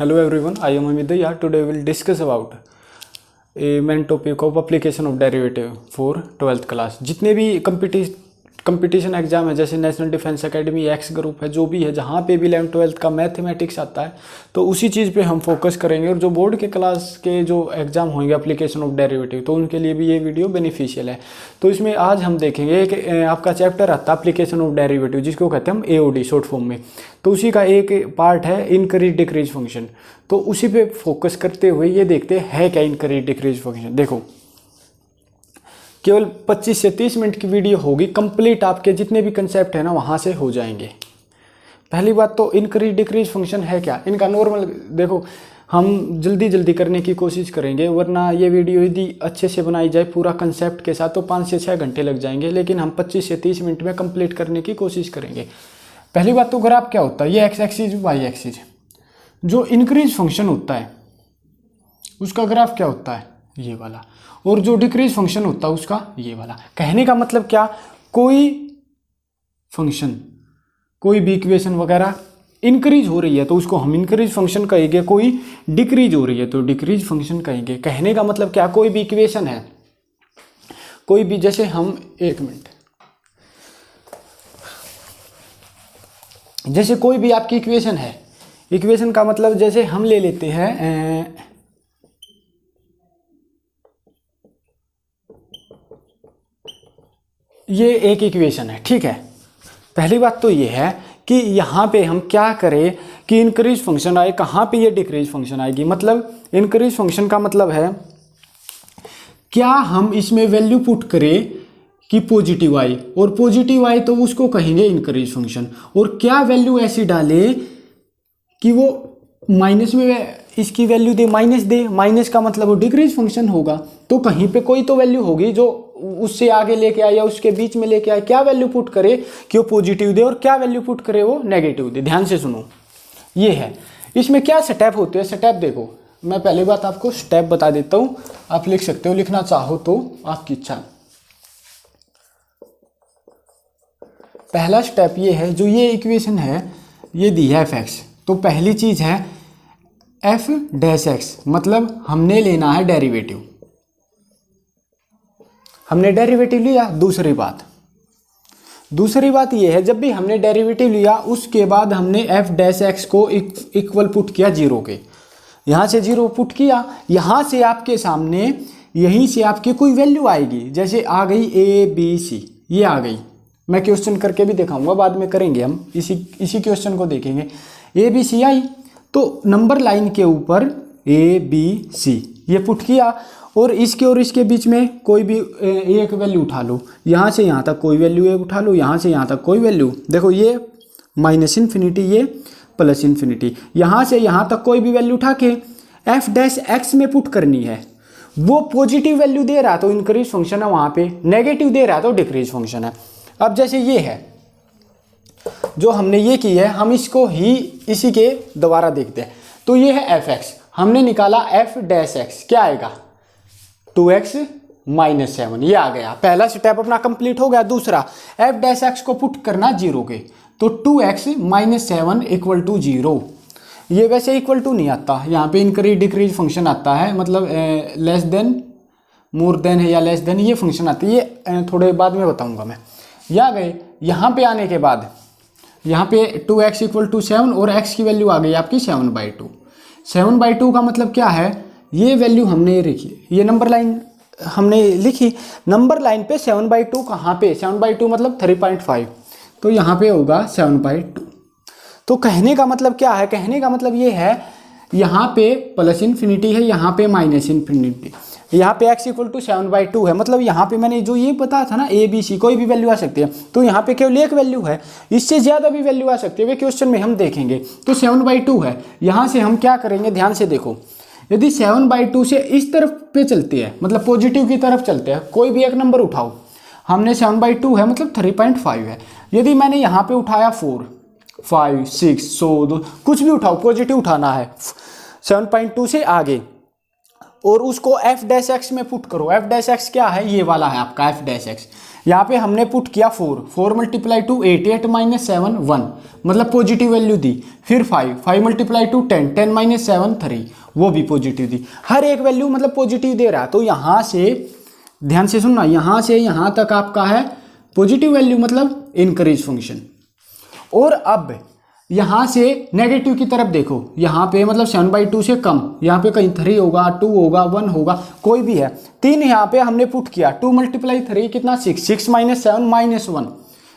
Hello everyone, I am Amit Daya. Today we will discuss about a main topic of application of derivative for 12th class. जितने भी competition exam है जैसे national defence academy, x group है, जो भी है, जहाँ पे भी 11th 12th का मैथमेटिक्स आता है तो उसी चीज़ पे हम फोकस करेंगे। और जो बोर्ड के क्लास के जो एग्जाम होंगे एप्लीकेशन ऑफ डेरिवेटिव, तो उनके लिए भी ये वीडियो बेनिफिशियल है। तो इसमें आज हम देखेंगे कि आपका चैप्टर आता है एप्लीकेशन ऑफ डेरिवेटिव, जिसको कहते हैं हम AOD शॉर्ट फॉर्म में। तो उसी का एक पार्ट है इंक्रीज डिक्रीज फंक्शन। तो उसी पे फोकस करते हुए ये देखते हैं क्या इंक्रीज डिक्रीज फंक्शन। देखो, केवल 25 से 30 मिनट की वीडियो होगी, कंप्लीट आपके जितने भी कंसेप्ट है ना वहाँ से हो जाएंगे। पहली बात तो इंक्रीज डिक्रीज फंक्शन है क्या, इनका नॉर्मल देखो, हम जल्दी जल्दी करने की कोशिश करेंगे, वरना ये वीडियो यदि अच्छे से बनाई जाए पूरा कंसेप्ट के साथ तो 5 से 6 घंटे लग जाएंगे, लेकिन हम 25 से 30 मिनट में कंप्लीट करने की कोशिश करेंगे। पहली बात तो ग्राफ क्या होता है, ये एक्स एक्सिस वाई एक्सिस। जो इंक्रीज फंक्शन होता है उसका ग्राफ क्या होता है, ये वाला, और जो डिक्रीज फंक्शन होता है उसका ये वाला। कहने का मतलब क्या, कोई फंक्शन, कोई भी इक्वेशन वगैरह इंक्रीज हो रही है तो उसको हम इंक्रीज फंक्शन कहेंगे, कोई डिक्रीज हो रही है तो डिक्रीज फंक्शन कहेंगे। कहने का मतलब क्या, कोई भी इक्वेशन है, कोई भी, जैसे हम एक मिनट, जैसे कोई भी आपकी इक्वेशन है, इक्वेशन का मतलब जैसे हम ले लेते हैं ये एक इक्वेशन है, ठीक है। पहली बात तो ये है कि यहाँ पे हम क्या करें कि इंक्रीज फंक्शन आए, कहाँ पे ये डिक्रीज फंक्शन आएगी। मतलब इंक्रीज फंक्शन का मतलब है क्या हम इसमें वैल्यू पुट करें कि पॉजिटिव आई, और पॉजिटिव आई तो उसको कहेंगे इंक्रीज फंक्शन, और क्या वैल्यू ऐसी डाले कि वो माइनस में इसकी वैल्यू दे, माइनस दे, माइनस का मतलब वो डिक्रीज फंक्शन होगा। तो कहीं पे कोई तो वैल्यू होगी जो उससे आगे लेके आए या उसके बीच में लेके आए। क्या वैल्यू पुट करे कि वो पॉजिटिव दे, और क्या वैल्यू पुट करे वो नेगेटिव दे। ध्यान से सुनो, ये है। इसमें क्या स्टेप होते हैं, स्टेप देखो, मैं पहली बात आपको स्टेप बता देता हूँ, आप लिख सकते हो, लिखना चाहो तो आपकी इच्छा। पहला स्टेप ये है, जो ये इक्वेशन है ये दी है f(x), तो पहली चीज है f'(x), मतलब हमने लेना है डेरिवेटिव, हमने डेरिवेटिव लिया। दूसरी बात ये है, जब भी हमने डेरिवेटिव लिया उसके बाद हमने f'(x) को इक्वल पुट किया 0 के, यहाँ से 0 पुट किया, यहाँ से आपके सामने यहीं से आपकी कोई वैल्यू आएगी, जैसे आ गई ABC, ये आ गई। मैं क्वेश्चन करके भी दिखाऊंगा, बाद में करेंगे हम, इसी क्वेश्चन को देखेंगे। ABC आई तो नंबर लाइन के ऊपर ABC ये पुट किया, और इसके बीच में कोई भी एक वैल्यू उठा लो, यहाँ से यहाँ तक कोई वैल्यू एक उठा लो, यहाँ से यहाँ तक कोई वैल्यू। देखो ये -∞, ये +∞, यहाँ से यहाँ तक कोई भी वैल्यू उठा के f'(x) में पुट करनी है। वो पॉजिटिव वैल्यू दे रहा तो इंक्रीज फंक्शन है, वहाँ पे नेगेटिव दे रहा तो डिक्रीज फंक्शन है। अब जैसे ये है, जो हमने ये की है, हम इसको ही इसी के दोबारा देखते हैं। तो ये है f(x), हमने निकाला f'(x), क्या आएगा 2x - 7, ये आ गया। पहला स्टेप अपना कंप्लीट हो गया। दूसरा f'(x) को पुट करना 0 के, तो 2x - 7 = 0। ये वैसे इक्वल टू नहीं आता, यहाँ पे इंक्रीज डिक्रीज फंक्शन आता है, मतलब लेस देन, मोर देन है या लेस देन, ये फंक्शन आती है, ये थोड़े बाद में बताऊंगा मैं। ये आ गए, यहाँ पे आने के बाद यहाँ पे 2x = 7 और x की वैल्यू आ गई आपकी 7/2। 7/2 का मतलब क्या है, ये वैल्यू हमने लिखी, ये नंबर लाइन हमने लिखी, नंबर लाइन पे 7/2 कहाँ पे, 7/2 मतलब 3.5, तो यहाँ पे होगा 7/2। तो कहने का मतलब क्या है, कहने का मतलब ये है, यहाँ पे +∞ है, यहाँ पे -∞, यहाँ पे x = 7/2 है। मतलब यहाँ पे मैंने जो ये बताया था ना ABC, कोई भी वैल्यू आ सकती है, तो यहाँ पे केवल एक वैल्यू है, इससे ज़्यादा भी वैल्यू आ सकती है, वे क्वेश्चन में हम देखेंगे। तो 7/2 है, यहाँ से हम क्या करेंगे, ध्यान से देखो, यदि 7/2 से इस तरफ पे चलते हैं, मतलब पॉजिटिव की तरफ चलते हैं, कोई भी एक नंबर उठाओ, हमने 7/2 है मतलब 3.5 है। यदि मैंने यहाँ पे उठाया 4, 5, 6, 100, कुछ भी उठाओ, पॉजिटिव उठाना है 7.2 से आगे, और उसको f'(x) में पुट करो। f'(x) क्या है, ये वाला है आपका f'(x). यहाँ पे हमने पुट किया 4, 4 मल्टीप्लाई टू 8, 8 माइनस 7 1, मतलब पॉजिटिव वैल्यू दी। फिर 5, 5 मल्टीप्लाई टू 10, 10 माइनस 7 3, वो भी पॉजिटिव दी। हर एक वैल्यू मतलब पॉजिटिव दे रहा है। तो यहाँ से ध्यान से सुनना, यहाँ से यहाँ तक आपका है पॉजिटिव वैल्यू, मतलब इनकरेज फंक्शन। और अब यहाँ से नेगेटिव की तरफ देखो, यहाँ पे मतलब 7/2 से कम, यहाँ पे कहीं 3 होगा, 2 होगा, 1 होगा, कोई भी है। 3 यहाँ पे हमने पुट किया, 2 मल्टीप्लाई 3 कितना 6, 6 माइनस 7 माइनस 1,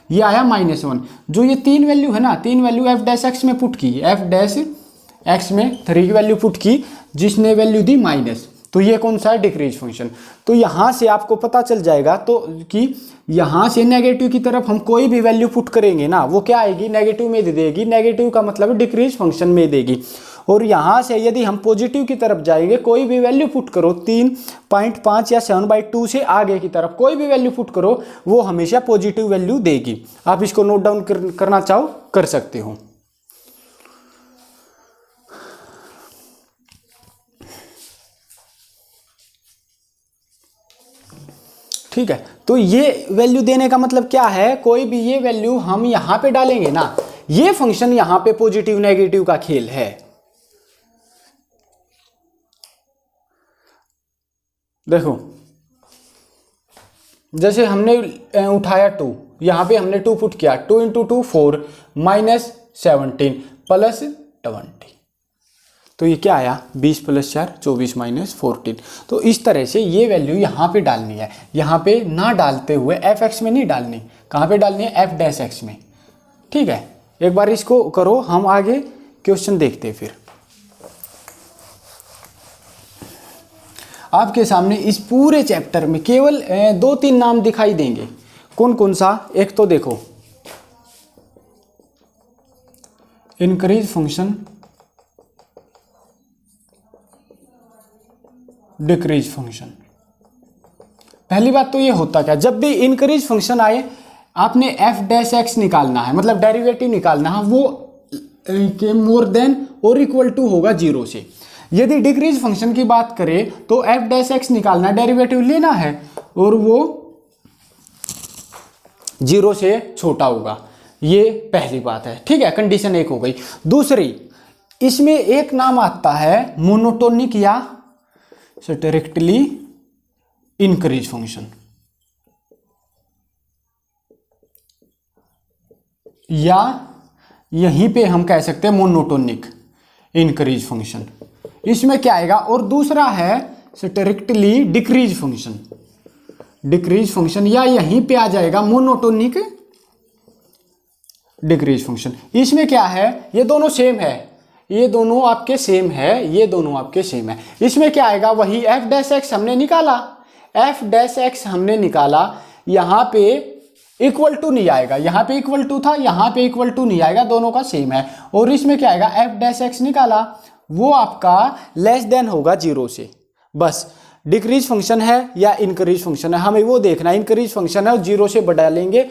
ये आया -1। जो ये 3 वैल्यू है ना, 3 वैल्यू एफ डैश एक्स में पुट की, एफ डैश एक्स में 3 की वैल्यू पुट की, जिसने वैल्यू दी माइनस, तो ये कौन सा है, डिक्रीज फंक्शन। तो यहाँ से आपको पता चल जाएगा तो कि यहाँ से नेगेटिव की तरफ हम कोई भी वैल्यू पुट करेंगे ना, वो क्या आएगी, नेगेटिव में दे देगी। नेगेटिव का मतलब डिक्रीज फंक्शन में देगी। और यहाँ से यदि हम पॉजिटिव की तरफ जाएंगे, कोई भी वैल्यू पुट करो, 3.5 या 7/2 से आगे की तरफ कोई भी वैल्यू पुट करो, वो हमेशा पॉजिटिव वैल्यू देगी। आप इसको नोट डाउन करना चाहो कर सकते हो। ठीक है, तो ये वैल्यू देने का मतलब क्या है, कोई भी ये वैल्यू हम यहां पे डालेंगे ना, ये फंक्शन यहां पे पॉजिटिव नेगेटिव का खेल है। देखो जैसे हमने उठाया 2, यहां पे हमने 2 पुट किया, 2 × 2 4 -17 प्लस 20, तो ये क्या आया, 20 + 4 24 -14। तो इस तरह से ये वैल्यू यहाँ पे डालनी है, यहाँ पे ना डालते हुए एफ एक्स में नहीं डालनी, कहाँ पे डालनी है, एफ डैश एक्स में। ठीक है, एक बार इसको करो, हम आगे क्वेश्चन देखते हैं। फिर आपके सामने इस पूरे चैप्टर में केवल 2-3 नाम दिखाई देंगे। कौन कौन सा, एक तो देखो इनक्रीज फंक्शन, डिक्रीज फंक्शन। पहली बात तो ये होता क्या, जब भी इंक्रीज फंक्शन आए आपने एफ डैश एक्स निकालना है, मतलब डेरिवेटिव निकालना है, वो के मोर देन और इक्वल टू होगा 0 से। यदि डिक्रीज फंक्शन की बात करें तो एफ डैश एक्स निकालना, डेरिवेटिव लेना है और वो 0 से छोटा होगा। ये पहली बात है। ठीक है, कंडीशन 1 हो गई। दूसरी, इसमें एक नाम आता है मोनोटोनिक या स्ट्रिक्टली इंक्रीज फंक्शन, या यहीं पे हम कह सकते हैं मोनोटोनिक इंक्रीज फंक्शन। इसमें क्या आएगा, और दूसरा है strictly decrease function, decrease function, या यहीं पे आ जाएगा मोनोटोनिक डिक्रीज फंक्शन। इसमें क्या है, ये दोनों सेम है, ये दोनों आपके सेम है, ये दोनों आपके सेम है। इसमें क्या आएगा, वही एफ डैश एक्स हमने निकाला, एफ डैश एक्स हमने निकाला, यहाँ पे इक्वल टू नहीं आएगा, यहाँ पे इक्वल टू था, यहाँ पे इक्वल टू नहीं आएगा, दोनों का सेम है। और इसमें क्या आएगा, एफ डैश एक्स निकाला, वो आपका लेस देन होगा 0 से। बस डिक्रीज फंक्शन है या इंक्रीज फंक्शन है, हमें वो देखना है। इंक्रीज फंक्शन है और 0 से बढ़ा लेंगे,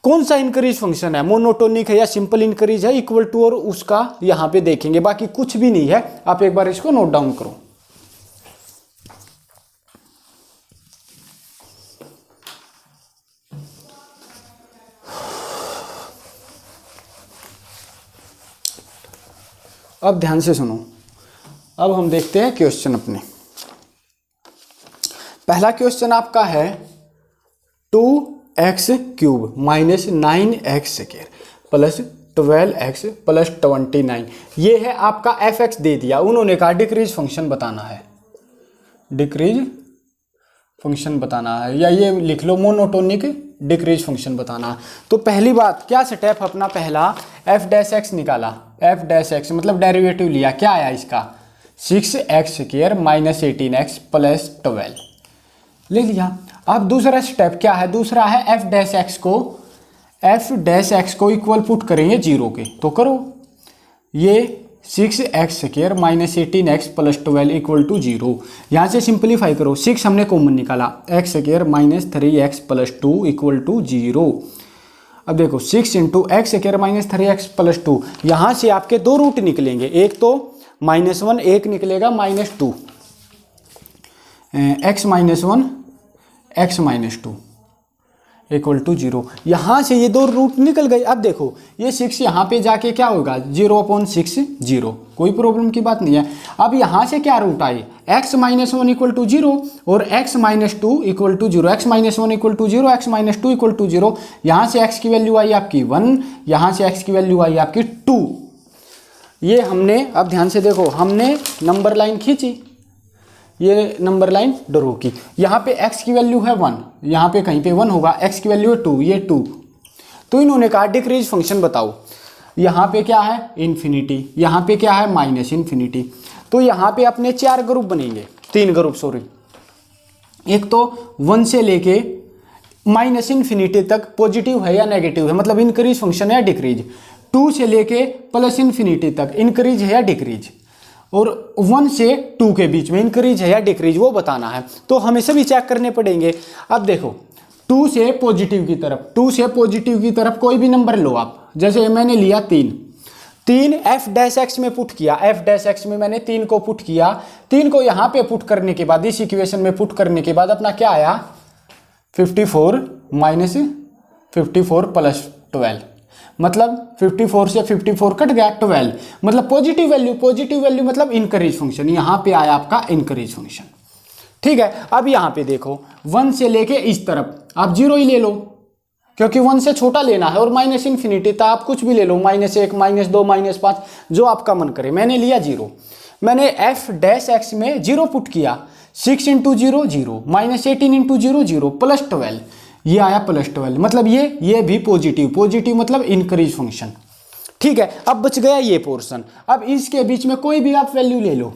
कौन सा इंक्रीज फंक्शन है, मोनोटोनिक है या सिंपल इंक्रीज है, इक्वल टू और उसका यहाँ पे देखेंगे, बाकी कुछ भी नहीं है। आप एक बार इसको नोट डाउन करो। अब ध्यान से सुनो, अब हम देखते हैं क्वेश्चन अपने। पहला क्वेश्चन आपका है 2x³ -9x² plus 12x plus 29। ये है आपका f(x) दे दिया, उन्होंने कहा डिक्रीज फंक्शन बताना है, डिक्रीज फंक्शन बताना है, या ये लिख लो मोनोटोनिक डिक्रीज फंक्शन बताना है। तो पहली बात, क्या स्टेप अपना पहला, एफ डैश एक्स निकाला, एफ डैश एक्स मतलब डेरिवेटिव लिया, क्या आया इसका 6x² -18x प्लस 12 ले लिया। अब दूसरा स्टेप क्या है, दूसरा है एफ डैश एक्स को इक्वल पुट करेंगे 0 के, तो करो, ये 6x² -18x plus 12 equal to 0। यहाँ से सिंप्लीफाई करो, 6 हमने कॉमन निकाला, x² -3x plus 2 equal to 0। अब देखो 6 × x² -3x प्लस 2, यहाँ से आपके 2 रूट निकलेंगे, एक तो -1, एक निकलेगा -2, x -1 x -2, इक्वल टू 0। यहाँ से ये 2 रूट निकल गए। अब देखो ये 6 यहाँ पे जाके क्या होगा 0/6 0, कोई प्रॉब्लम की बात नहीं है। अब यहाँ से क्या रूट आए x-1 इक्वल टू 0 और x-2 equal to 0, x-1 equal to 0, x-2 equal to 0। यहाँ से x की वैल्यू आई आपकी 1, यहाँ से x की वैल्यू आई आपकी 2। ये हमने, अब ध्यान से देखो, हमने नंबर लाइन खींची, ये नंबर लाइन ड्रॉ की। यहाँ पे x की वैल्यू है 1, यहाँ पे कहीं पे 1 होगा, x की वैल्यू है 2, ये 2। तो इन्होंने कहा डिक्रीज फंक्शन बताओ। यहाँ पे क्या है इन्फिनिटी, यहाँ पे क्या है माइनस इन्फिनिटी। तो यहाँ पे अपने 4 ग्रुप बनेंगे, 3 ग्रुप सॉरी। एक तो 1 से लेके माइनस इन्फिनिटी तक पॉजिटिव है या नेगेटिव है, मतलब इंक्रीज फंक्शन है या डिक्रीज। 2 से लेके प्लस इन्फिनिटी तक इंक्रीज है या डिक्रीज, और 1 से 2 के बीच में इंक्रीज है या डिक्रीज, वो बताना है। तो हमें सभी चेक करने पड़ेंगे। अब देखो 2 से पॉजिटिव की तरफ, 2 से पॉजिटिव की तरफ कोई भी नंबर लो आप, जैसे मैंने लिया 3 f' में पुट किया, f' में मैंने 3 को पुट किया। 3 को यहाँ पे पुट करने के बाद, इस इक्वेशन में पुट करने के बाद अपना क्या आया 54 माइनस 54 प्लस 12, मतलब 54 से 54 कट गया 12, मतलब पॉजिटिव वैल्यू मतलब इंकरेज फंक्शन। यहाँ पे आया आपका इंकरेज फंक्शन। ठीक है, अब यहाँ पे देखो 1 से लेके इस तरफ आप 0 ही ले लो, क्योंकि 1 से छोटा लेना है, और माइनस इन्फिनिटी था आप कुछ भी ले लो, -1 -2 -5 जो आपका मन करे। मैंने लिया 0, मैंने f' में 0 पुट किया, 6 × 0 0, -18 × 0 0 प्लस 12, ये आया प्लस 12, मतलब ये भी पॉजिटिव मतलब इंक्रीज फंक्शन। ठीक है, अब बच गया ये पोर्शन। अब इसके बीच में कोई भी आप वैल्यू ले लो,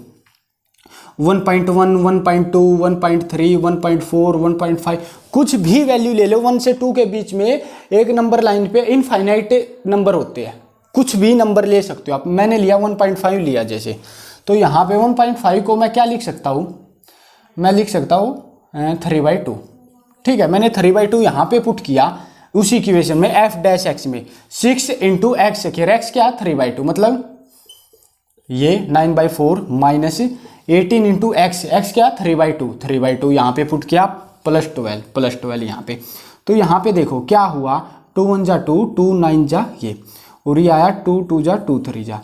1.1 1.2 1.3 1.4 1.5 कुछ भी वैल्यू ले लो। 1 से 2 के बीच में एक नंबर लाइन पे इनफाइनाइट नंबर होते हैं, कुछ भी नंबर ले सकते हो आप। मैंने लिया 1.5 लिया जैसे, तो यहाँ पे 1.5 को मैं क्या लिख सकता हूँ, मैं लिख सकता हूँ 3/2। ठीक है, मैंने 3/2 यहाँ पे पुट किया उसी इक्वेशन में f' में 6 × x, x क्या 3/2, मतलब ये 9/4 माइनस 18 × x क्या 3/2 यहाँ पे पुट किया प्लस 12 यहाँ पे। तो यहाँ पे देखो क्या हुआ, 2 1 जा 2, 2 9 जा ये, और ये आया 2 2 जा 2 3 जा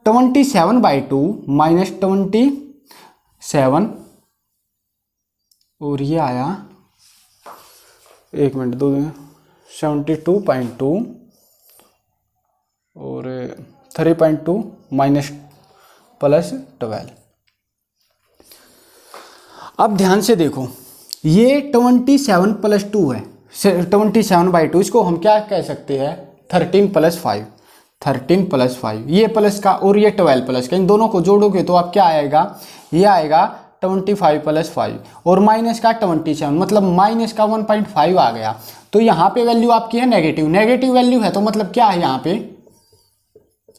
27/2 माइनस 27, और ये आया 1 मिनट 72.2 और 3.2 माइनस प्लस 12। अब ध्यान से देखो ये 27 + 2 है, 27/2, इसको हम क्या कह सकते हैं 13 + 5, ये प्लस का और ये 12 प्लस का, इन दोनों को जोड़ोगे तो आप क्या आएगा, ये आएगा 25 + 5 और माइनस का 27, मतलब माइनस का 1.5 आ गया। तो यहाँ पे वैल्यू आपकी है नेगेटिव वैल्यू है, तो मतलब क्या है यहाँ पे,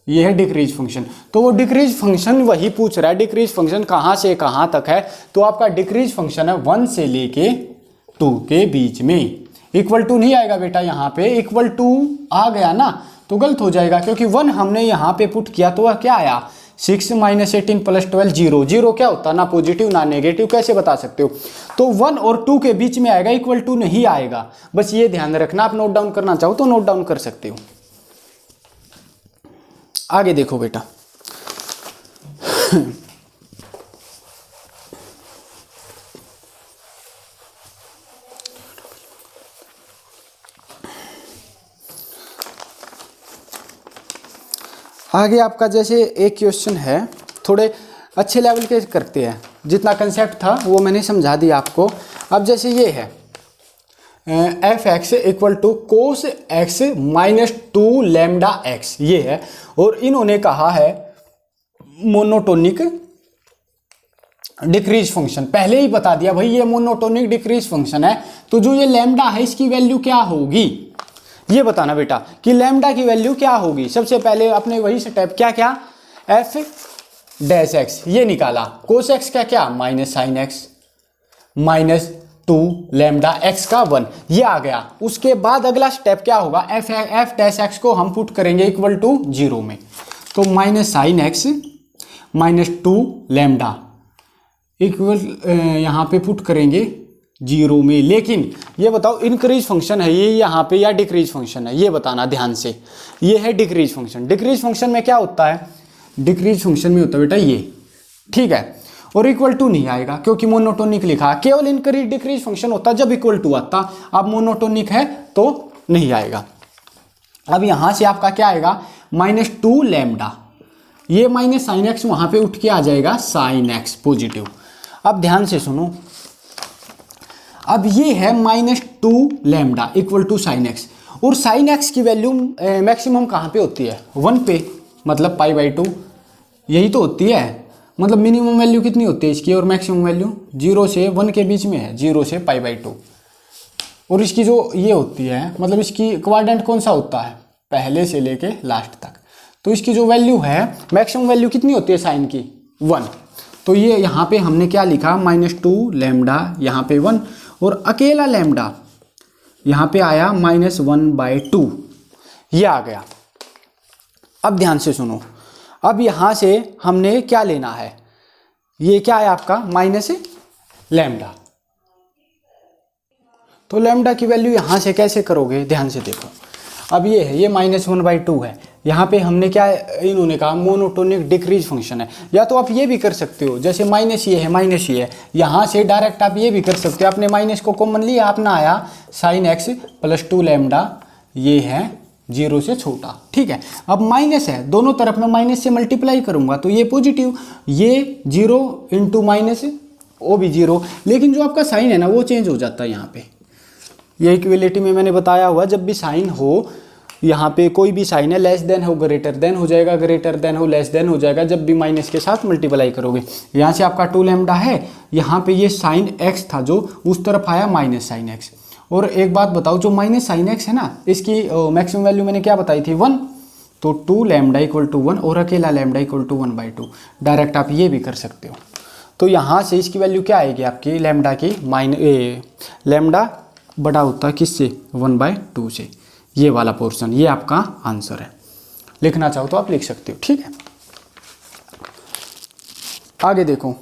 ये है डिक्रीज फंक्शन। तो वो डिक्रीज फंक्शन वही पूछ रहा है, डिक्रीज फंक्शन कहाँ से कहाँ तक है। तो आपका डिक्रीज फंक्शन है 1 से लेके 2 के बीच में। इक्वल टू नहीं आएगा बेटा, यहाँ पे इक्वल टू आ गया ना तो गलत हो जाएगा, क्योंकि 1 हमने यहाँ पे पुट किया तो वह क्या आया 6 - 18 + 12 0 क्या होता है, ना पॉजिटिव ना नेगेटिव, कैसे बता सकते हो। तो 1 और 2 के बीच में आएगा, इक्वल टू नहीं आएगा, बस ये ध्यान रखना। आप नोट डाउन करना चाहो तो नोट डाउन कर सकते हो। आगे देखो बेटा आगे आपका जैसे एक क्वेश्चन है, थोड़े अच्छे लेवल के करते हैं, जितना कंसेप्ट था वो मैंने समझा दिया आपको। अब जैसे ये है f(x) = cos x - 2 λx, ये है, और इन्होंने कहा है मोनोटोनिक डिक्रीज फंक्शन। पहले ही बता दिया भाई ये मोनोटोनिक डिक्रीज फंक्शन है, तो जो ये लैम्डा है इसकी वैल्यू क्या होगी, ये बताना बेटा कि लैम्डा की वैल्यू क्या होगी। सबसे पहले अपने वही स्टेप क्या f' ये निकाला, cos x का क्या -sin x -2 λx का 1, ये आ गया। उसके बाद अगला स्टेप क्या होगा, f' को हम पुट करेंगे इक्वल टू 0 में, तो -sin x -2 λ इक्वल यहाँ पे पुट करेंगे जीरो में। लेकिन ये बताओ इंक्रीज फंक्शन है ये यहाँ पे या डिक्रीज फंक्शन है, ये बताना ध्यान से। ये है डिक्रीज फंक्शन। डिक्रीज फंक्शन में क्या होता है, डिक्रीज फंक्शन में होता है बेटा ये, ठीक है। और इक्वल टू नहीं आएगा क्योंकि मोनोटोनिक लिखा, केवल इंक्रीज डिक्रीज फंक्शन होता जब इक्वल टू आता। अब मोनोटोनिक है तो नहीं आएगा। अब यहां से आपका क्या आएगा, -2 लैम्डा, ये माइनस साइन एक्स वहां पे उठ के आ जाएगा साइन एक्स पॉजिटिव। अब ध्यान से सुनो, अब ये है -2 lambda equal to sine x, और साइन एक्स की वैल्यू मैक्सिमम कहाँ पे होती है, 1 पे, मतलब π/2 यही तो होती है। मतलब मिनिमम वैल्यू कितनी होती है इसकी और मैक्सिमम वैल्यू 0 से 1 के बीच में है, 0 से π/2। और इसकी जो ये होती है, मतलब इसकी क्वाड्रेंट कौन सा होता है, पहले से लेके लास्ट तक। तो इसकी जो वैल्यू है मैक्सिमम वैल्यू कितनी होती है साइन की, 1। तो ये यहाँ पे हमने क्या लिखा, -2 लैम्डा, यहाँ पे 1, और अकेला लैम्डा यहाँ पे आया -1/2, ये आ गया। अब ध्यान से सुनो, अब यहाँ से हमने क्या लेना है, ये क्या है आपका माइनस लैम्डा। तो लैम्डा की वैल्यू यहाँ से कैसे करोगे, ध्यान से देखो। अब ये है, ये -1/2 है, यहाँ पे हमने क्या इन्होंने कहा मोनोटोनिक डिक्रीज फंक्शन है। या तो आप ये भी कर सकते हो, जैसे माइनस ये है माइनस ये है, यहाँ से डायरेक्ट आप ये भी कर सकते हो, आपने माइनस को कॉमन लिया, अपना आया साइन एक्स + 2 लैम्डा, ये है 0 से छोटा, ठीक है। अब माइनस है, दोनों तरफ में माइनस से मल्टीप्लाई करूंगा तो ये पॉजिटिव, ये 0 × माइनस वो भी 0, लेकिन जो आपका साइन है ना वो चेंज हो जाता है यहाँ पे। ये इक्वलिटी में मैंने बताया हुआ, जब भी साइन हो यहाँ पे कोई भी साइन है, लेस देन हो ग्रेटर देन हो जाएगा, ग्रेटर देन हो लेस देन हो जाएगा, जब भी माइनस के साथ मल्टीप्लाई करोगे। यहाँ से आपका 2 लैम्डा है, यहाँ पे ये साइन एक्स था जो उस तरफ आया माइनस साइन एक्स। और एक बात बताओ, जो माइनस साइन एक्स है ना, इसकी मैक्सिमम वैल्यू मैंने क्या बताई थी, 1। तो 2 लैम्डा = 1 और अकेला लैम्डा = 1/2। डायरेक्ट आप ये भी कर सकते हो। तो यहाँ से इसकी वैल्यू क्या आएगी आपकी लैम्डा की, लैम्डा बड़ा होता है किससे, 1/2 से। ये वाला पोर्शन, ये आपका आंसर है। लिखना चाहो तो आप लिख सकते हो, ठीक है। आगे देखो,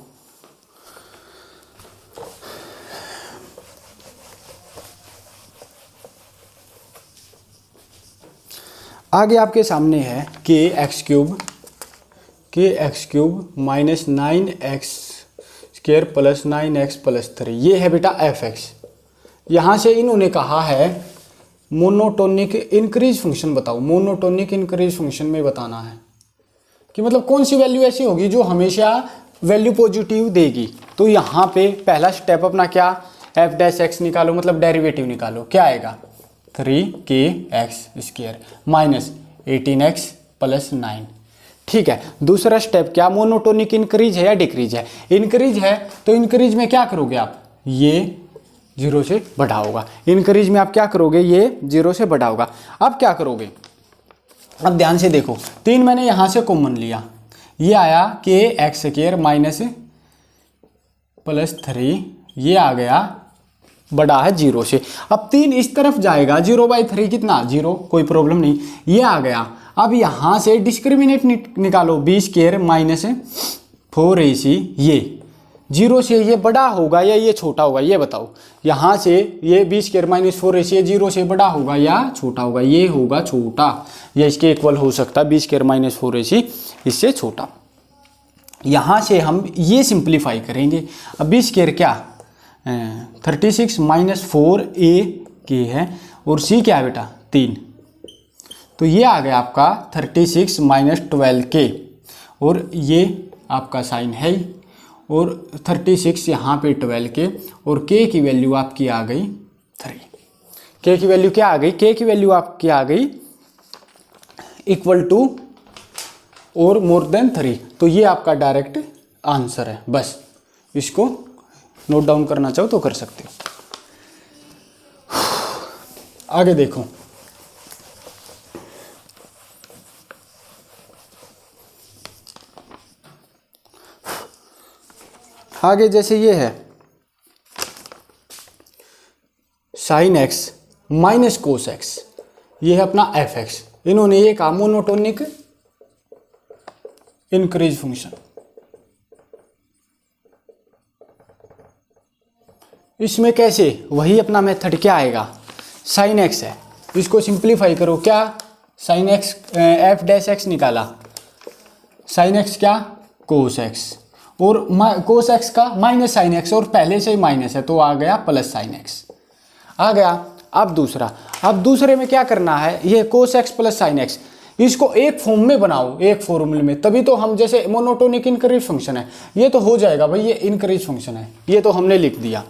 आगे आपके सामने है kx³ -9x² + 9x + 3, ये है बेटा fx। यहाँ से इन्होंने कहा है मोनोटोनिक इंक्रीज फंक्शन बताओ। मोनोटोनिक इंक्रीज फंक्शन में बताना है कि मतलब कौन सी वैल्यू ऐसी होगी जो हमेशा वैल्यू पॉजिटिव देगी। तो यहाँ पे पहला स्टेप अपना क्या, f' निकालो, मतलब डेरिवेटिव निकालो। क्या आएगा, 3kx² -18x + 9, ठीक है। दूसरा स्टेप क्या, मोनोटोनिक इंक्रीज है या डिक्रीज है, इंक्रीज है तो इंक्रीज में क्या करोगे आप, ये 0 से बड़ा होगा। इंक्रीज में आप क्या करोगे, ये 0 से बड़ा होगा। अब क्या करोगे, अब ध्यान से देखो, 3 मैंने यहां से कॉमन लिया, ये आया kx² +3, ये आ गया बड़ा है 0 से। अब 3 इस तरफ जाएगा, 0/3 कितना, 0, कोई प्रॉब्लम नहीं, ये आ गया। अब यहां से डिस्क्रिमिनेंट निकालो, b² - 4ac, ये 0 से ये बड़ा होगा या ये छोटा होगा, ये बताओ। यहाँ से ये b² - 4ac 0 से बड़ा होगा या छोटा होगा, ये होगा छोटा, या इसके इक्वल हो सकता है, b² - 4ac इससे छोटा। यहाँ से हम ये सिंप्लीफाई करेंगे। अब b² क्या, 36 - 4ak है, और c क्या है बेटा, 3। तो ये आ गया आपका 36 - 12k, और ये आपका साइन है, और 36 यहाँ पे 12k, और k की वैल्यू आपकी आ गई 3। k की वैल्यू क्या आ गई, k की वैल्यू आपकी आ गई = और मोर देन 3। तो ये आपका डायरेक्ट आंसर है। बस इसको नोट डाउन करना चाहो तो कर सकते हो। आगे देखो, आगे जैसे ये है sin x - cos x, ये है अपना fx। इन्होंने ये कहा मोनोटोनिक इंक्रीज फंक्शन। इसमें कैसे, वही अपना मेथड क्या आएगा, साइन एक्स है, इसको सिंप्लीफाई करो, क्या sine x F dash x निकाला, साइन एक्स क्या कोस एक्स, और कोस एक्स का माइनस साइन एक्स, और पहले से ही माइनस है तो आ गया प्लस साइन एक्स आ गया। अब दूसरा, अब दूसरे में क्या करना है, ये cos x plus sine x, इसको एक फॉर्म में बनाओ, एक फॉर्मूले में, तभी तो हम, जैसे मोनोटोनिक इनक्रीज फंक्शन है ये तो हो जाएगा भाई, ये इनक्रीज फंक्शन है ये तो हमने लिख दिया,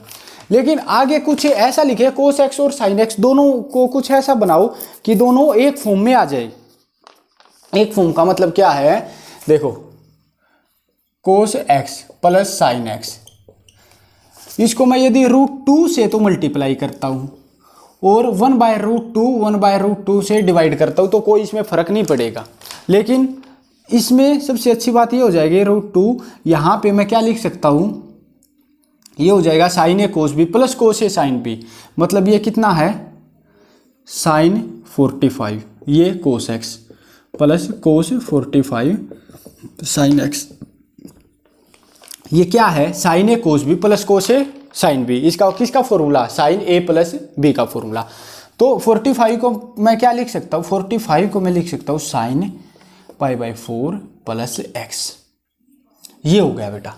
लेकिन आगे कुछ ऐसा लिखे कोस एक्स और साइन एक्स दोनों को कुछ ऐसा बनाओ कि दोनों एक फॉर्म में आ जाए। एक फॉर्म का मतलब क्या है, देखो cos x plus sine x, इसको मैं यदि √2 से तो मल्टीप्लाई करता हूं और 1/√2 से डिवाइड करता हूं तो कोई इसमें फर्क नहीं पड़ेगा, लेकिन इसमें सबसे अच्छी बात ये हो जाएगी √2, यहां पे मैं क्या लिख सकता हूं, ये हो जाएगा साइन ए कोस बी प्लस कोस ए साइन बी, मतलब ये कितना है साइन 45, ये cos x plus cos 45 sine x, ये क्या है साइन ए कोस बी प्लस कोस ए साइन बी, इसका किसका फॉर्मूला, साइन ए प्लस बी का फॉर्मूला। तो 45 को मैं क्या लिख सकता हूँ, 45 को मैं लिख सकता हूँ साइन π/4 प्लस एक्स, ये हो गया बेटा।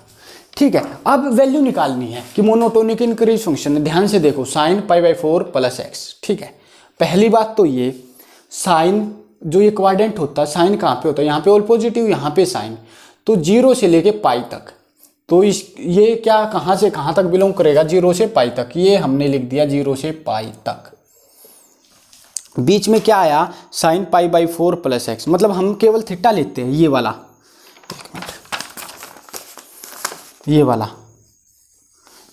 ठीक है, अब वैल्यू निकालनी है कि मोनोटोनिक इनक्रीज फंक्शन है, ध्यान से देखो साइन π/4 प्लस एक्स। ठीक है, पहली बात तो ये साइन जो ये क्वाड्रेंट होता है, साइन कहाँ पे होता है, यहाँ पे ऑल पॉजिटिव, यहाँ पे साइन, तो 0 से लेके पाई तक, तो इस ये क्या कहाँ से कहाँ तक बिलोंग करेगा, 0 से पाई तक, ये हमने लिख दिया 0 से पाई तक। बीच में क्या आया साइन π/4 प्लस एक्स, मतलब हम केवल थीटा लेते हैं, ये वाला, एक मिनट, ये वाला,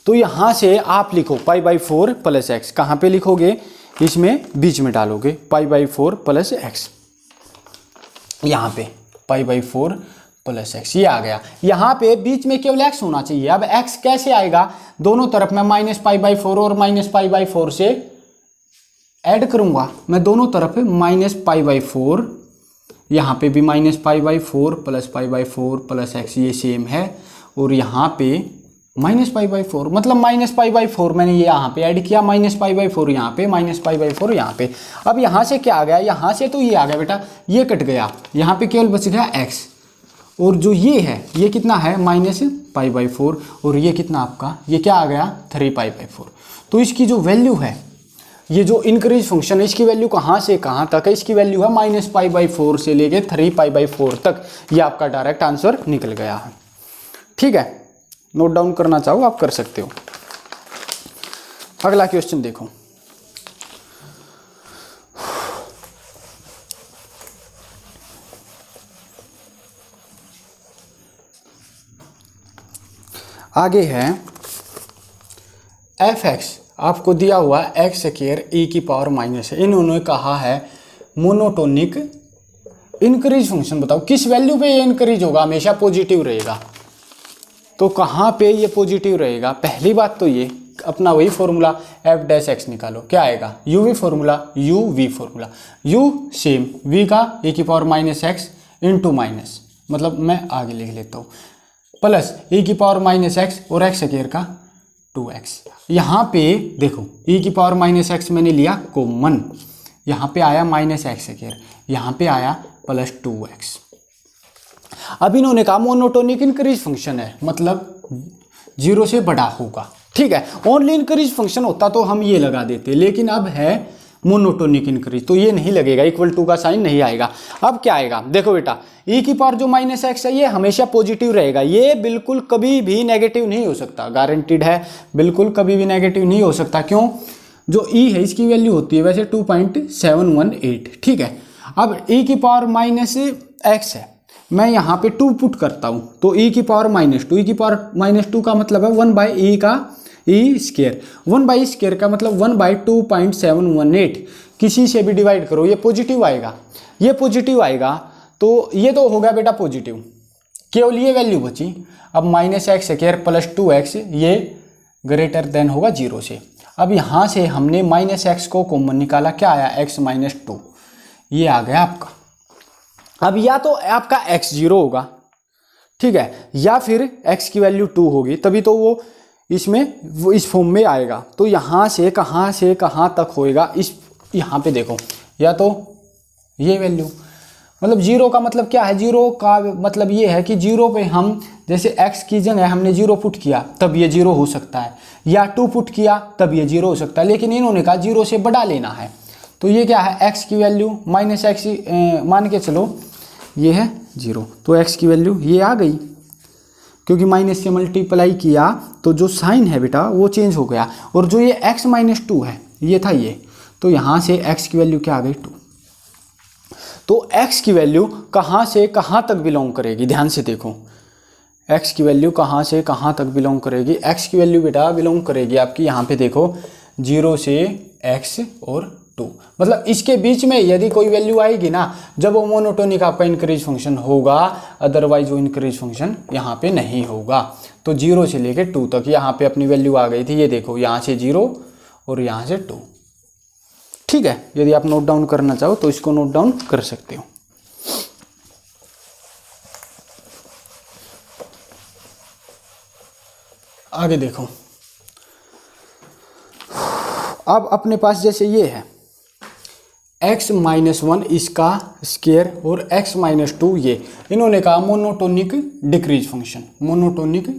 तो यहां से आप लिखो π/4 प्लस एक्स, कहाँ पे लिखोगे, इसमें बीच में डालोगे π/4 प्लस एक्स, यहाँ पे π/4 प्लस एक्स, ये आ गया। यहाँ पे बीच में केवल एक्स होना चाहिए। अब एक्स कैसे आएगा, दोनों तरफ मैं माइनस π/4 और माइनस π/4 से ऐड करूंगा, मैं दोनों तरफ माइनस π/4, यहाँ पे भी माइनस π/4 प्लस π/4 प्लस एक्स, ये सेम है, और यहाँ पे माइनस π/4, मतलब माइनस π/4 मैंने ये यहाँ पे ऐड किया, माइनस π/4 यहाँ पे, माइनस π/4 यहाँ पे। अब यहाँ से क्या आ गया, यहाँ से तो ये आ गया बेटा, ये कट गया, यहाँ पे केवल बच गया एक्स, और जो ये है ये कितना है माइनस π/4, और ये कितना आपका, ये क्या आ गया 3π/4। तो इसकी जो वैल्यू है, ये जो इंक्रीज फंक्शन है, इसकी वैल्यू कहाँ से कहाँ तक है, इसकी वैल्यू है माइनस π/4 से लेके 3π/4 तक, ये आपका डायरेक्ट आंसर निकल गया है। ठीक है, नोट डाउन करना चाहो आप कर सकते हो। अगला क्वेश्चन देखो, आगे है f(x) आपको दिया हुआ x²e⁻⁻, इन्होंने कहा है मोनोटोनिक इंक्रीज फंक्शन बताओ किस वैल्यू पे ये इंक्रीज होगा, हमेशा पॉजिटिव रहेगा। तो कहाँ पे ये पॉजिटिव रहेगा, पहली बात तो ये अपना वही फॉर्मूला f'(x) निकालो, क्या आएगा uv formula, uv formula, u same, v का e⁻⁻x इंटू माइनस, मतलब मैं आगे लिख लेता हूँ, प्लस e⁻⁻x और x² का 2x। यहाँ पे देखो e⁻⁻x मैंने लिया कॉमन, यहाँ पे आया -x², यहाँ पे आया प्लस 2x। अब इन्होंने कहा मोनोटोनिक इंक्रीज फंक्शन है, मतलब 0 से बड़ा होगा। ठीक है, ओनली इंक्रीज फंक्शन होता तो हम ये लगा देते, लेकिन अब है मोनोटोनिक इंक्रीज, तो ये नहीं लगेगा, =2 का साइन नहीं आएगा। अब क्या आएगा, देखो बेटा e⁻⁻x है, ये हमेशा पॉजिटिव रहेगा, ये बिल्कुल कभी भी नेगेटिव नहीं हो सकता, गारंटीड है, बिल्कुल कभी भी नेगेटिव नहीं हो सकता। क्यों, जो e है इसकी वैल्यू होती है वैसे 2.718। ठीक है, अब e⁻⁻x है, मैं यहाँ पे 2 पुट करता हूँ, तो e⁻⁻2 का मतलब है 1/e का e², 1/e² का मतलब 1/2.718, किसी से भी डिवाइड करो ये पॉजिटिव आएगा, ये पॉजिटिव आएगा, तो ये तो हो गया बेटा पॉजिटिव, केवल ये वैल्यू बची। अब -x² प्लस 2x ये ग्रेटर देन होगा 0 से। अब यहाँ से हमने -x को कॉमन निकाला, क्या आया x - 2, ये आ गया आपका। अब या तो आपका x 0 होगा, ठीक है, या फिर x की वैल्यू 2 होगी, तभी तो वो इसमें वो इस फॉर्म में आएगा। तो यहाँ से कहाँ तक होएगा, इस यहाँ पे देखो, या तो ये वैल्यू, मतलब जीरो का मतलब क्या है, जीरो का मतलब ये है कि जीरो पे हम जैसे x की जगह हमने जीरो पुट किया तब ये जीरो हो सकता है, या 2 पुट किया तब ये जीरो हो सकता है, लेकिन इन्होंने कहा जीरो से बड़ा लेना है। तो ये क्या है, x की वैल्यू माइनस एक्स मान के चलो, ये है जीरो, तो x की वैल्यू ये आ गई, क्योंकि माइनस से मल्टीप्लाई किया तो जो साइन है बेटा वो चेंज हो गया, और जो ये x माइनस 2 है ये था ये, तो यहाँ से x की वैल्यू क्या आ गई 2। तो x की वैल्यू कहाँ से कहाँ तक बिलोंग करेगी, ध्यान से देखो, x की वैल्यू कहाँ से कहाँ तक बिलोंग करेगी, x की वैल्यू बेटा बिलोंग करेगी आपकी यहाँ पे देखो 0 से x और 2, मतलब इसके बीच में यदि कोई वैल्यू आएगी ना, जब वो मोनोटोनिक आपका इंक्रीज फंक्शन होगा, अदरवाइज वो इंक्रीज फंक्शन यहाँ पे नहीं होगा। तो 0 से लेके 2 तक यहाँ पे अपनी वैल्यू आ गई थी, ये देखो यहाँ से 0 और यहाँ से 2। ठीक है, यदि आप नोट डाउन करना चाहो तो इसको नोट डाउन कर सकते हो। आगे देखो, अब अपने पास जैसे ये है x माइनस 1 इसका स्क्वायर और x माइनस 2 ये, इन्होंने कहा monotonic decrease function, monotonic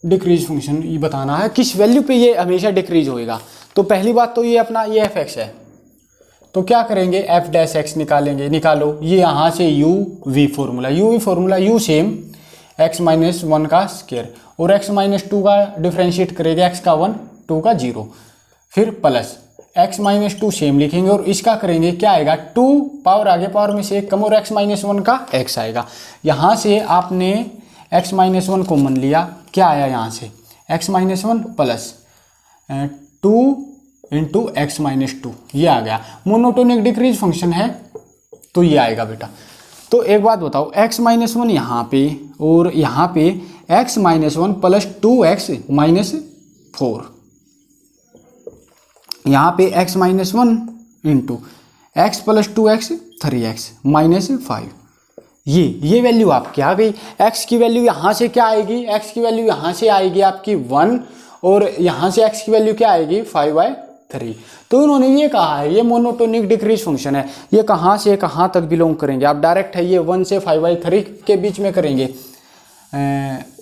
decrease function ये बताना है किस वैल्यू पे ये हमेशा डिक्रीज होएगा। तो पहली बात तो ये अपना ये fx है, तो क्या करेंगे f डैश x निकालेंगे, निकालो ये यहाँ से u v formula u same x minus 1 का स्क्वायर और x माइनस 2 का डिफ्रेंशिएट करेंगे, x का 1 2 का 0, फिर प्लस x माइनस 2 सेम लिखेंगे और इसका करेंगे क्या आएगा 2 पावर आगे पावर में से 1 कम और x माइनस 1 का x आएगा। यहाँ से आपने x माइनस 1 कॉमन लिया, क्या आया यहाँ से x minus 1 plus 2 into x minus 2, ये आ गया। मोनोटोनिक डिक्रीज फंक्शन है तो ये आएगा बेटा। तो एक बात बताओ, x माइनस 1 यहाँ पे और यहाँ पे x minus 1 plus 2x minus 4, यहाँ पे x minus 1 into x plus 2x 3x minus 5, ये वैल्यू आपकी आ गई। x की वैल्यू यहाँ से क्या आएगी, x की वैल्यू यहाँ से आएगी आपकी 1 और यहाँ से x की वैल्यू क्या आएगी 5/3। तो उन्होंने ये कहा है ये मोनोटोनिक डिक्रीज फंक्शन है, ये कहाँ से कहाँ तक बिलोंग करेंगे, आप डायरेक्ट है ये 1 से 5/3 के बीच में करेंगे।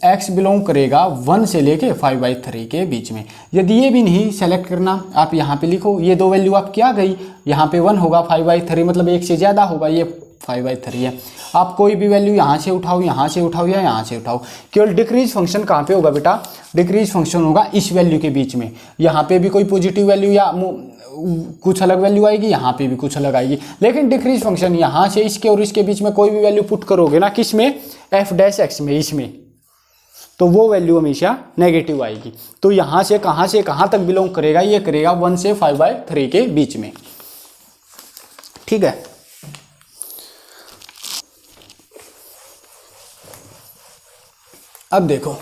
x बिलोंग करेगा 1 से लेके 5/3 के बीच में। यदि ये भी नहीं सेलेक्ट करना, आप यहाँ पे लिखो ये दो वैल्यू आपकी आ गई, यहाँ पे 1 होगा 5/3 मतलब 1 से ज़्यादा होगा, ये 5/3 है। आप कोई भी वैल्यू यहाँ से उठाओ, यहाँ से उठाओ या यहाँ से उठाओ, केवल डिक्रीज फंक्शन कहाँ पे होगा बेटा, डिक्रीज फंक्शन होगा इस वैल्यू के बीच में। यहाँ पे भी कोई पॉजिटिव वैल्यू या कुछ अलग वैल्यू आएगी, यहाँ पे भी कुछ अलग आएगी, लेकिन डिक्रीज फंक्शन यहाँ से इसके और इसके बीच में कोई भी वैल्यू पुट करोगे ना, किस में f डैश x में, इसमें, तो वो वैल्यू हमेशा नेगेटिव आएगी। तो यहाँ से कहाँ तक बिलोंग करेगा, ये करेगा 1 से 5/3 के बीच में। ठीक है, अब देखो,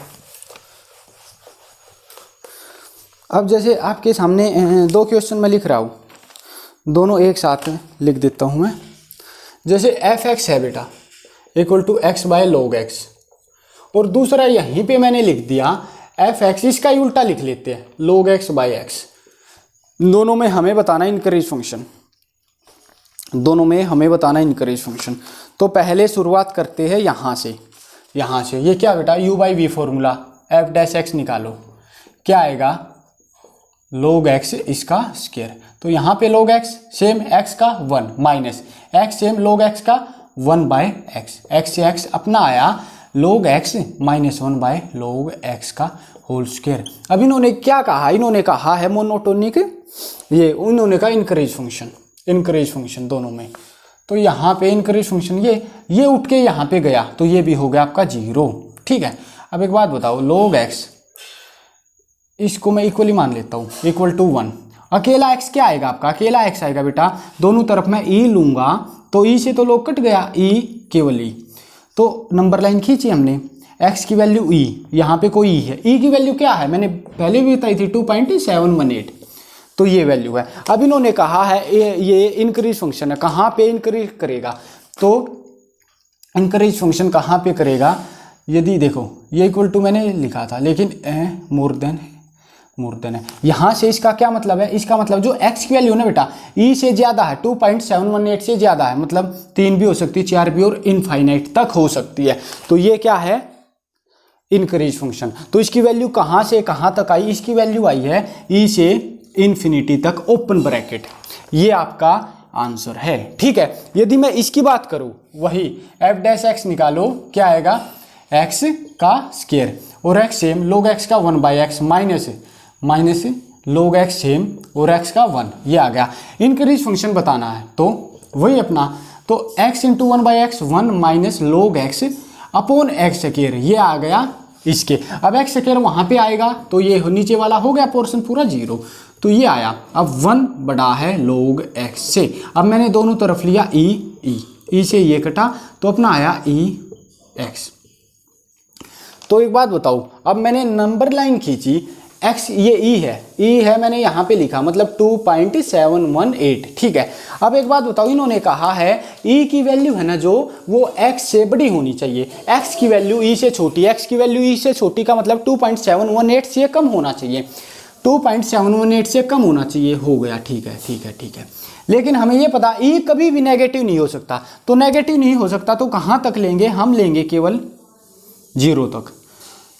अब जैसे आपके सामने दो क्वेश्चन मैं लिख रहा हूँ, दोनों एक साथ लिख देता हूँ मैं। जैसे f(x) है बेटा इक्वल टू x/log x, और दूसरा यहीं पे मैंने लिख दिया f(x), इसका ही उल्टा लिख लेते हैं log x/x। दोनों में हमें बताना इंक्रीज फंक्शन, दोनों में हमें बताना इंक्रीज फंक्शन। तो पहले शुरुआत करते हैं यहाँ से ये क्या बेटा u/v formula, f dash x निकालो, क्या आएगा log x इसका स्क्वायर। तो यहाँ पे log x सेम x का 1 minus x same log x का 1/x, x से x अपना आया log x minus 1/log x का होल स्क्वायर। अब इन्होंने क्या कहा, इन्होंने कहा है मोनोटोनिक, ये उन्होंने कहा इंक्रीज फंक्शन दोनों में। तो यहाँ पे इंक्रीज फंक्शन ये उठ के यहाँ पे गया तो ये भी हो गया आपका 0। ठीक है, अब एक बात बताओ, log x इसको मैं इक्वली मान लेता हूँ इक्वल टू 1, अकेला x क्या आएगा आपका, अकेला x आएगा बेटा, दोनों तरफ मैं e लूंगा तो e से तो log कट गया, e केवल e, तो नंबर लाइन खींची हमने, x की वैल्यू e, यहाँ पे कोई e है, e की वैल्यू क्या है मैंने पहले भी बताई थी 2.718, तो ये वैल्यू है। अब इन्होंने कहा है ये इंक्रीज फंक्शन है, कहाँ पे इंक्रीज करेगा, तो इंक्रीज फंक्शन कहाँ पे करेगा, यदि देखो ये इक्वल टू मैंने लिखा था, लेकिन मोर देन है। यहाँ से इसका क्या मतलब है, इसका मतलब जो x की वैल्यू ना बेटा e से ज़्यादा है, 2.718 से ज़्यादा है, मतलब 3 भी हो सकती है, 4 भी, और इनफाइनाइट तक हो सकती है। तो ये क्या है, इनक्रीज फंक्शन। तो इसकी वैल्यू कहाँ से कहाँ तक आई, इसकी वैल्यू आई है e से इन्फिनिटी तक ओपन ब्रैकेट। ये आपका आंसर है। ठीक है, यदि मैं इसकी बात करूं, वही f' निकालो, क्या आएगा, x का स्क्वायर, और x सेम log x का 1/x minus log x same और x का 1, ये आ गया। इंक्रीज फंक्शन बताना है तो वही अपना, तो x into 1/x 1 minus log x upon x square, ये आ गया इसके। अब x स्क्वायर वहाँ पे आएगा तो ये नीचे वाला हो गया पोर्शन पूरा 0, तो ये आया। अब 1 बड़ा है log x से। अब मैंने दोनों तरफ लिया e से ये कटा तो अपना आया ex। तो एक बात बताओ, अब मैंने नंबर लाइन खींची, x ये e है मैंने यहाँ पे लिखा, मतलब 2.718। ठीक है, अब एक बात बताओ, इन्होंने कहा है e की वैल्यू है ना जो, वो x से बड़ी होनी चाहिए, x की वैल्यू e से छोटी, x की वैल्यू e से छोटी का मतलब 2.718 से कम होना चाहिए, 2.718 से कम होना चाहिए, हो गया। ठीक है। लेकिन हमें ये पता e कभी भी नेगेटिव नहीं हो सकता, तो नेगेटिव नहीं हो सकता तो कहाँ तक लेंगे, हम लेंगे केवल 0 तक,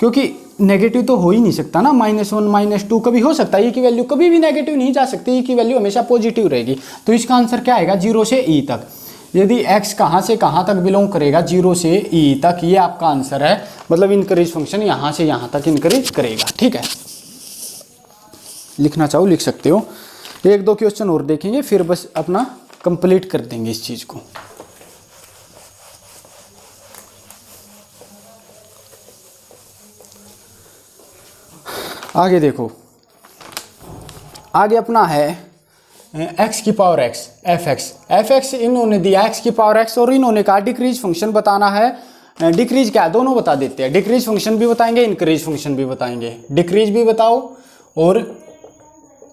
क्योंकि नेगेटिव तो हो ही नहीं सकता ना, -1 -2 कभी हो सकता है, e की वैल्यू कभी भी नेगेटिव नहीं जा सकती, e की वैल्यू हमेशा पॉजिटिव रहेगी। तो इसका आंसर क्या आएगा, 0 से e तक। यदि x कहाँ से कहाँ तक बिलोंग करेगा, 0 से e तक, ये आपका आंसर है। मतलब इनक्रीज फंक्शन यहाँ से यहाँ तक इनक्रीज करेगा। ठीक है, लिखना चाहो लिख सकते हो। 1-2 क्वेश्चन और देखेंगे, फिर बस अपना कंप्लीट कर देंगे इस चीज़ को। आगे देखो, आगे अपना है x की पावर x fx इन्होंने दिया x की पावर x, और इन्होंने कहा डिक्रीज फंक्शन बताना है। डिक्रीज क्या है, दोनों बता देते हैं, डिक्रीज फंक्शन भी बताएंगे, इंक्रीज फंक्शन भी बताएंगे। डिक्रीज भी बताओ और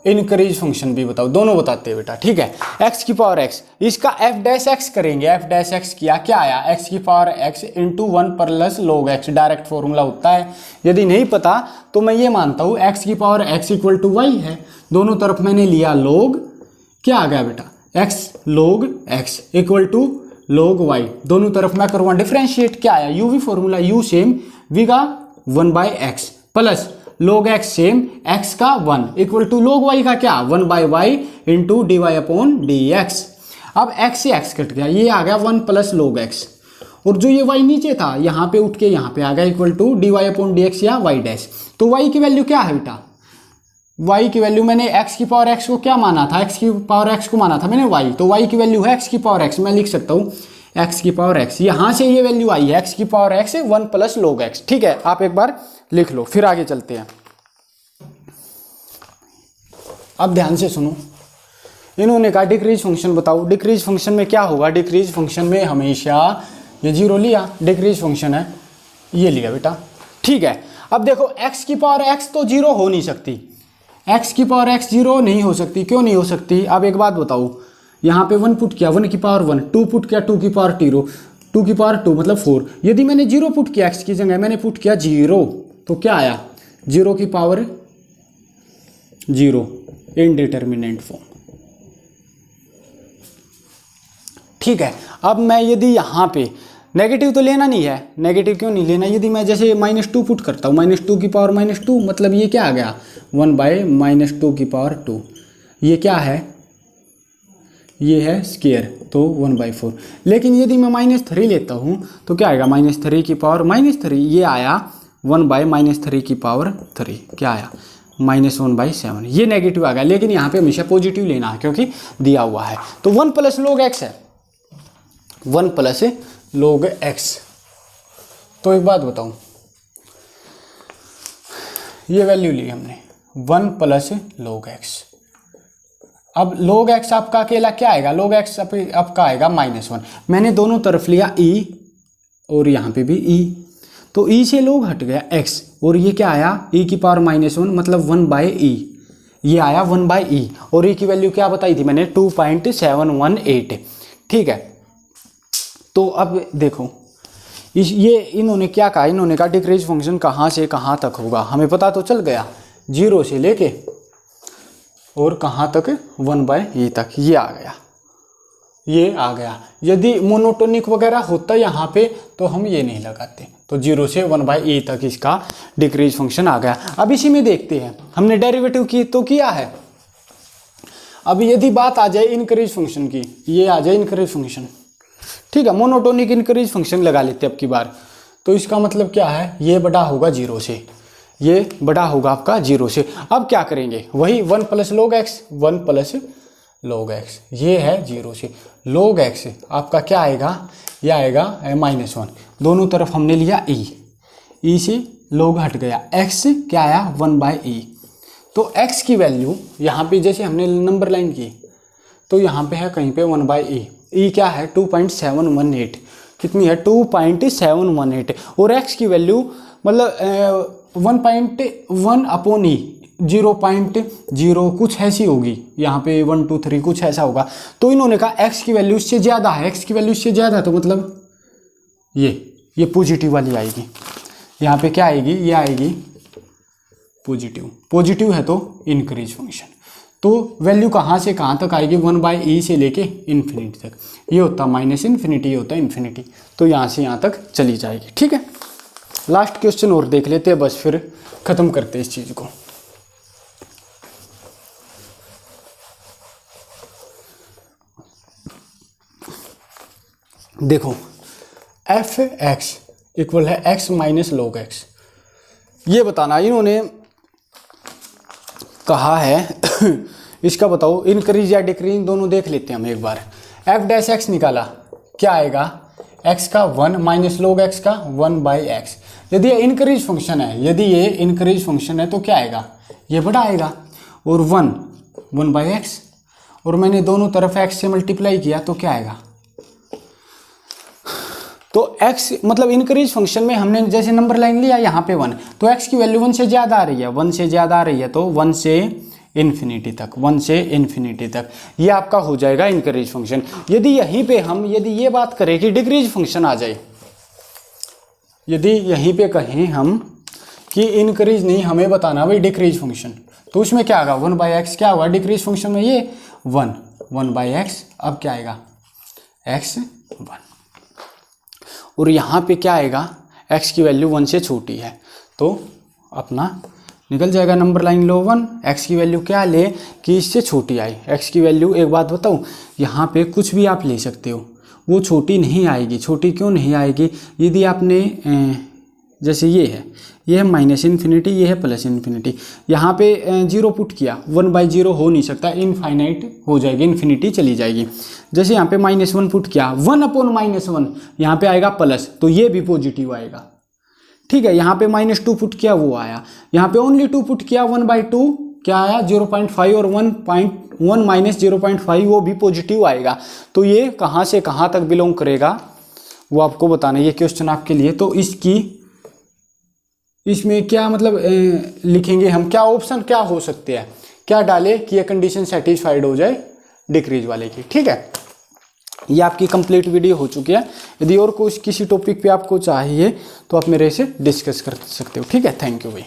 इनक्रीज फंक्शन भी बताओ, दोनों बताते हैं बेटा। ठीक है, x की पावर x, इसका f' करेंगे, f' किया, क्या आया, x की power x into 1 plus log x, direct formula होता है। यदि नहीं पता तो मैं ये मानता हूँ x की power x equal to y है, दोनों तरफ मैंने लिया log, क्या आ गया बेटा, x log x equal to log y, दोनों तरफ मैं करूँगा डिफ्रेंशिएट, क्या आया, u भी फॉर्मूला, u सेम v का 1/x plus log x same x का 1 इक्वल टू log y का क्या, 1/y into dy upon dx। अब x से x कट गया, ये आ गया 1 प्लस log x, और जो ये y नीचे था यहाँ पे उठ के यहाँ पे आ गया equal to dy upon dx या y डैश। तो y की वैल्यू क्या है बेटा, y की वैल्यू मैंने x की पावर x को क्या माना था, x की पावर x को माना था मैंने y, तो y की वैल्यू है x की पावर x, मैं लिख सकता हूँ x की पावर x, यहाँ से ये वैल्यू आई है x की power x 1 plus log x। ठीक है, आप एक बार लिख लो, फिर आगे चलते हैं। अब ध्यान से सुनो, इन्होंने कहा डिक्रीज फंक्शन बताओ। डिक्रीज फंक्शन में क्या होगा, डिक्रीज फंक्शन में हमेशा ये 0 लिया, डिक्रीज फंक्शन है, ये लिया बेटा। ठीक है, अब देखो x की पावर x तो 0 हो नहीं सकती, x की पावर x 0 नहीं हो सकती, क्यों नहीं हो सकती। अब एक बात बताओ, यहाँ पे 1 पुट किया, 1 की पावर 1, 2 पुट किया, 2 की पावर 0, 2 की पावर 2 मतलब 4। यदि मैंने 0 पुट किया x की जगह, मैंने पुट किया 0, तो क्या आया, 0 की पावर 0, इनडिटर्मिनेंट फॉर्म। ठीक है, अब मैं यदि यहाँ पे नेगेटिव तो लेना नहीं है, नेगेटिव क्यों नहीं लेना, यदि मैं जैसे -2 पुट करता हूँ, -2 की पावर -2 मतलब ये क्या आ गया, 1/-2 की पावर 2, ये क्या है, ये है स्क्वायर, तो 1/4। लेकिन यदि मैं -3 लेता हूँ तो क्या आएगा, -3 की पावर -3, ये आया 1/-3 की पावर 3, क्या आया, -1/7, ये नेगेटिव आ गया। लेकिन यहाँ पे हमेशा पॉजिटिव लेना है क्योंकि दिया हुआ है। तो 1 प्लस log x है, 1 प्लस log x। तो एक बात बताऊँ, ये वैल्यू ली हमने 1 प्लस log x। अब log x आपका अकेला क्या आएगा, log x आपका आएगा -1। मैंने दोनों तरफ लिया e और यहाँ पे भी e, तो e से log हट गया x, और ये क्या आया, e की पावर -1 मतलब 1/e, ये आया 1/e, और e की वैल्यू क्या बताई थी मैंने, 2.718। ठीक है, तो अब देखो ये इन्होंने क्या कहा, इन्होंने कहा डिक्रीज फंक्शन कहाँ से कहाँ तक होगा, हमें पता तो चल गया 0 से लेके और कहाँ तक 1/e तक, ये आ गया, ये आ गया। यदि मोनोटोनिक वगैरह होता यहाँ पे तो हम ये नहीं लगाते, तो 0 से 1/e तक इसका डिक्रीज फंक्शन आ गया। अब इसी में देखते हैं, हमने डेरिवेटिव की तो किया है। अब यदि बात आ जाए इनक्रीज फंक्शन की, ये आ जाए इनक्रीज फंक्शन, ठीक है, मोनोटोनिक इनक्रीज फंक्शन लगा लेते हैं अब की बार। तो इसका मतलब क्या है, ये बड़ा होगा 0 से, ये बड़ा होगा आपका 0 से। अब क्या करेंगे, वही 1 + log x, 1 + log x, ये है 0 से। log x आपका क्या आएगा, ये आएगा -1, दोनों तरफ हमने लिया e से log हट गया, x क्या आया 1/e। तो x की वैल्यू यहाँ पे जैसे हमने नंबर लाइन की तो यहाँ पे है कहीं पे 1/e, e क्या है 2.718, कितनी है 2.718, और x की वैल्यू मतलब 1.1/e 0.0 कुछ ऐसी होगी, यहाँ पे 1 2 3 कुछ ऐसा होगा। तो इन्होंने कहा x की वैल्यू इससे ज़्यादा है, x की वैल्यू इससे ज़्यादा है, तो मतलब ये पॉजिटिव वाली आएगी, यहाँ पे क्या आएगी, ये आएगी पॉजिटिव, पॉजिटिव है तो इनक्रीज फंक्शन। तो वैल्यू कहाँ से कहाँ तक आएगी, 1/e से लेके इन्फिनिटी तक, ये होता -∞, ये होता इन्फिनिटी, तो यहाँ से यहाँ तक चली जाएगी, ठीक है। लास्ट क्वेश्चन और देख लेते हैं, बस फिर खत्म करते हैं इस चीज़ को। देखो f(x) इक्वल है x - log x, ये बताना इन्होंने कहा है इसका बताओ इनक्रीज या डिक्रीज दोनों देख लेते हैं हम एक बार। f' निकाला, क्या आएगा, x का 1 - log x का 1/x। यदि ये इनक्रीज फंक्शन है, यदि ये इनक्रीज फंक्शन है तो क्या आएगा, ये बड़ा आएगा, और 1/x, और मैंने दोनों तरफ x से मल्टीप्लाई किया तो क्या आएगा। तो x मतलब इनक्रीज फंक्शन में हमने जैसे नंबर लाइन लिया यहाँ पे 1, तो x की वैल्यू 1 से ज़्यादा आ रही है, 1 से ज़्यादा आ रही है, तो 1 से इन्फिनिटी तक, 1 से इन्फिनिटी तक, ये आपका हो जाएगा इनक्रीज फंक्शन। यदि यहीं पे हम यदि ये बात करें कि डिक्रीज फंक्शन आ जाए, यदि यहीं पे कहें हम कि इनक्रीज नहीं, हमें बताना भाई डिक्रीज फंक्शन, तो उसमें क्या होगा 1/x, क्या होगा डिक्रीज फंक्शन में ये 1/x, अब क्या आएगा x1, और यहाँ पे क्या आएगा, x की वैल्यू 1 से छोटी है, तो अपना निकल जाएगा नंबर लाइन लो 1, x की वैल्यू क्या ले कि इससे छोटी आई, x की वैल्यू एक बात बताऊँ, यहाँ पे कुछ भी आप ले सकते हो, वो छोटी नहीं आएगी। छोटी क्यों नहीं आएगी, यदि आपने जैसे ये है -∞, ये है +∞, यहाँ पे 0 पुट किया, 1/0 हो नहीं सकता, इनफाइनाइट हो जाएगी, इन्फिनिटी चली जाएगी। जैसे यहाँ पे -1 पुट किया, 1/-1 यहाँ पे आएगा प्लस, तो ये भी पॉजिटिव आएगा, ठीक है। यहाँ पे -2 पुट किया, वो आया, यहाँ पे ओनली 2 पुट किया, 1/2 क्या आया 0.5, और 1 - 0.5 वो भी पॉजिटिव आएगा। तो ये कहाँ से कहाँ तक बिलोंग करेगा वो आपको बताना, ये क्वेश्चन आपके लिए। तो इसमें क्या मतलब लिखेंगे हम, क्या ऑप्शन क्या हो सकते हैं, क्या डाले कि ये कंडीशन सेटिस्फाइड हो जाए डिक्रीज वाले की, ठीक है। ये आपकी कंप्लीट वीडियो हो चुकी है। यदि और कुछ किसी टॉपिक पे आपको चाहिए तो आप मेरे से डिस्कस कर सकते हो, ठीक है। थैंक यू भाई।